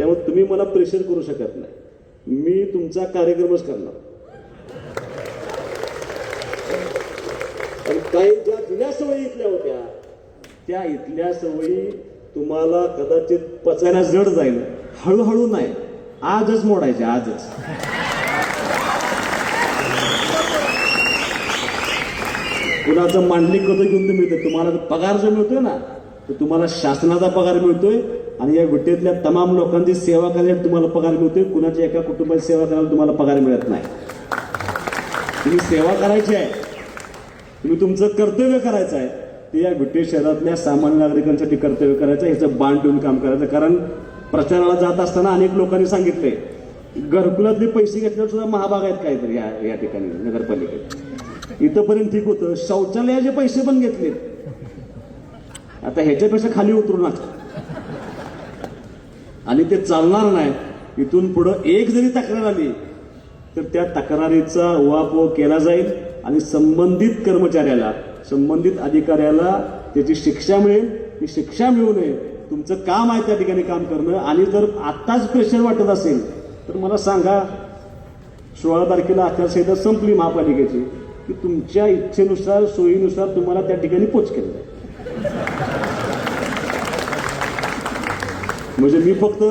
त्यामुळे तुम्ही मला प्रेशर करू शकत नाही. मी तुमचा कार्यक्रमच करणार. आणि काही ज्या जुन्या सवयी इथल्या होत्या त्या इथल्या सवयी तुम्हाला कदाचित पचायला जड जाईल. हळूहळू नाही, आजच मोडायचे, आजच. कुणाचं मांडलिक कधी घेऊन तर मिळते. तुम्हाला पगार जो मिळतोय ना तो तुम्हाला शासनाचा पगार मिळतोय आणि या विटेतल्या तमाम लोकांची सेवा करण्यासाठी तुम्हाला पगार मिळतोय. कुणाच्या एका कुटुंबाची सेवा करायला तुम्हाला पगार मिळत नाही. तुम्ही सेवा करायची आहे, तुम्ही तुमचं कर्तव्य करायचं आहे. ते या विटे शहरातल्या सामान्य नागरिकांसाठी कर्तव्य करायचं, ह्याचं बाण ठेवून काम करायचं. कारण प्रचाराला जात असताना अनेक लोकांनी सांगितले घरकुलातले पैसे घेतल्यावर सुद्धा महाभाग आहेत काहीतरी या ठिकाणी नगरपालिकेत. इथंपर्यंत ठीक होतं, शौचालयाचे पैसे पण घेतले. आता ह्याच्यापेक्षा खाली उतरू नका आणि ते चालणार नाही. इथून पुढं एक जरी तक्रार आली तर त्या तक्रारीचा उहापोह केला जाईल आणि संबंधित कर्मचाऱ्याला, संबंधित अधिकाऱ्याला त्याची शिक्षा मिळेल. ही शिक्षा मिळू नये, तुमचं काम आहे त्या ठिकाणी काम करणं. आणि जर आत्ताच प्रेशर वाटत असेल तर मला सांगा, 16 तारखेला आचारसंहिता संपली महापालिकेची की तुमच्या इच्छेनुसार सोयीनुसार तुम्हाला त्या ठिकाणी पोच केलं जाईल. म्हणजे मी फक्त